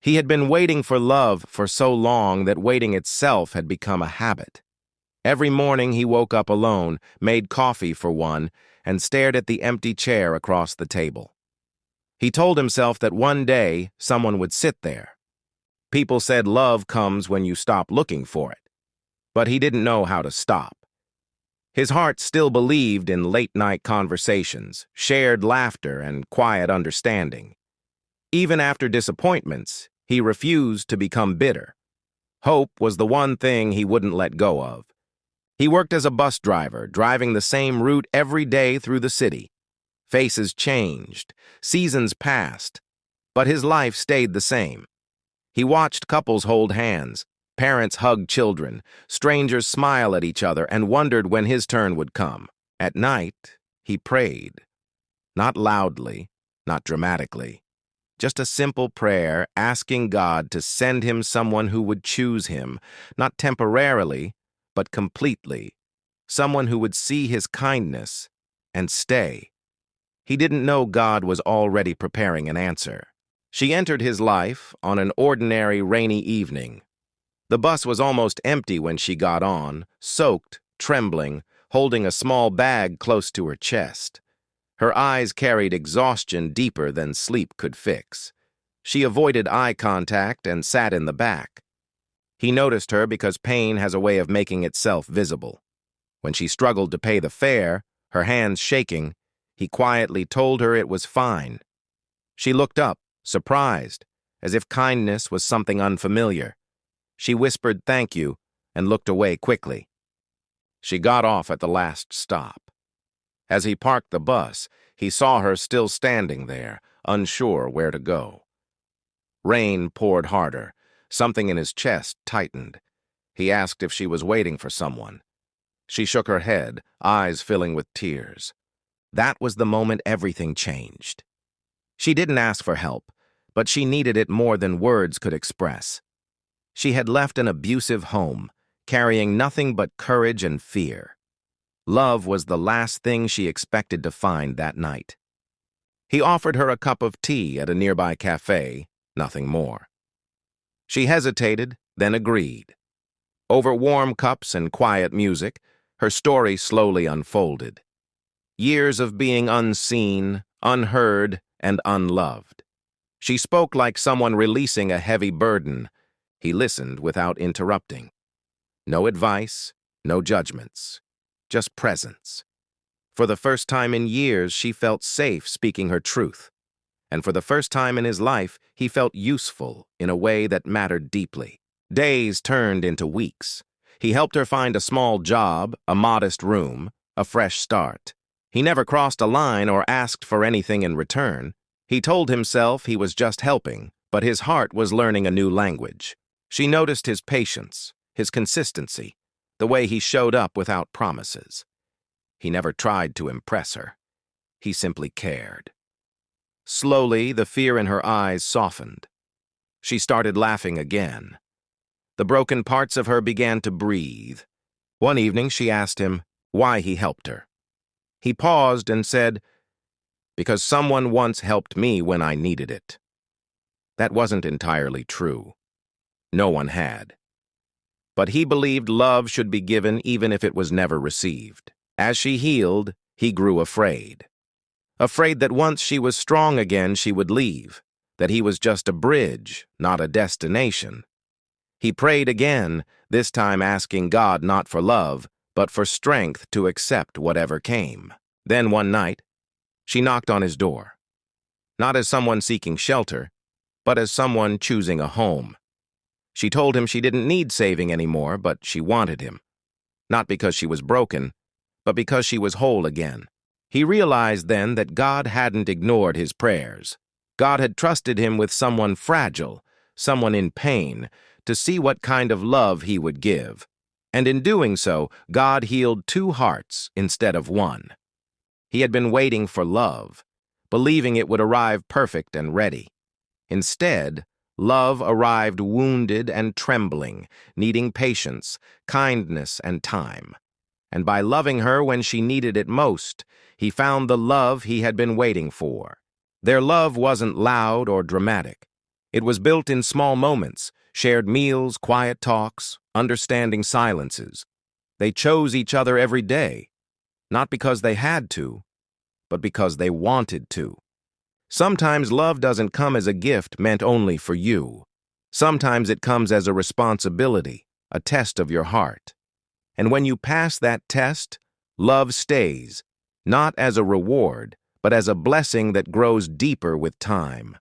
He had been waiting for love for so long that waiting itself had become a habit. Every morning he woke up alone, made coffee for one, and stared at the empty chair across the table. He told himself that one day someone would sit there. People said love comes when you stop looking for it. But he didn't know how to stop. His heart still believed in late-night conversations, shared laughter, and quiet understanding. Even after disappointments, he refused to become bitter. Hope was the one thing he wouldn't let go of. He worked as a bus driver, driving the same route every day through the city. Faces changed, seasons passed, but his life stayed the same. He watched couples hold hands, parents hug children, strangers smile at each other, and wondered when his turn would come. At night, he prayed. Not loudly, not dramatically. Just a simple prayer asking God to send him someone who would choose him, not temporarily, but completely. Someone who would see his kindness and stay. He didn't know God was already preparing an answer. She entered his life on an ordinary rainy evening. The bus was almost empty when she got on, soaked, trembling, holding a small bag close to her chest. Her eyes carried exhaustion deeper than sleep could fix. She avoided eye contact and sat in the back. He noticed her because pain has a way of making itself visible. When she struggled to pay the fare, her hands shaking, he quietly told her it was fine. She looked up, surprised, as if kindness was something unfamiliar. She whispered thank you and looked away quickly. She got off at the last stop. As he parked the bus, he saw her still standing there, unsure where to go. Rain poured harder. Something in his chest tightened. He asked if she was waiting for someone. She shook her head, eyes filling with tears. That was the moment everything changed. She didn't ask for help, but she needed it more than words could express. She had left an abusive home, carrying nothing but courage and fear. Love was the last thing she expected to find that night. He offered her a cup of tea at a nearby cafe, nothing more. She hesitated, then agreed. Over warm cups and quiet music, her story slowly unfolded. Years of being unseen, unheard, and unloved. She spoke like someone releasing a heavy burden. He listened without interrupting. No advice, no judgments, just presence. For the first time in years, she felt safe speaking her truth. And for the first time in his life, he felt useful in a way that mattered deeply. Days turned into weeks. He helped her find a small job, a modest room, a fresh start. He never crossed a line or asked for anything in return. He told himself he was just helping, but his heart was learning a new language. She noticed his patience, his consistency, the way he showed up without promises. He never tried to impress her. He simply cared. Slowly, the fear in her eyes softened. She started laughing again. The broken parts of her began to breathe. One evening, she asked him why he helped her. He paused and said, "Because someone once helped me when I needed it." That wasn't entirely true. No one had. But he believed love should be given even if it was never received. As she healed, he grew afraid. Afraid that once she was strong again, she would leave, that he was just a bridge, not a destination. He prayed again, this time asking God not for love, but for strength to accept whatever came. Then one night, she knocked on his door. Not as someone seeking shelter, but as someone choosing a home. She told him she didn't need saving anymore, but she wanted him. Not because she was broken, but because she was whole again. He realized then that God hadn't ignored his prayers. God had trusted him with someone fragile, someone in pain, to see what kind of love he would give. And in doing so, God healed two hearts instead of one. He had been waiting for love, believing it would arrive perfect and ready. Instead, love arrived wounded and trembling, needing patience, kindness, and time. And by loving her when she needed it most, he found the love he had been waiting for. Their love wasn't loud or dramatic. It was built in small moments, shared meals, quiet talks, understanding silences. They chose each other every day, not because they had to, but because they wanted to. Sometimes love doesn't come as a gift meant only for you. Sometimes it comes as a responsibility, a test of your heart. And when you pass that test, love stays, not as a reward, but as a blessing that grows deeper with time.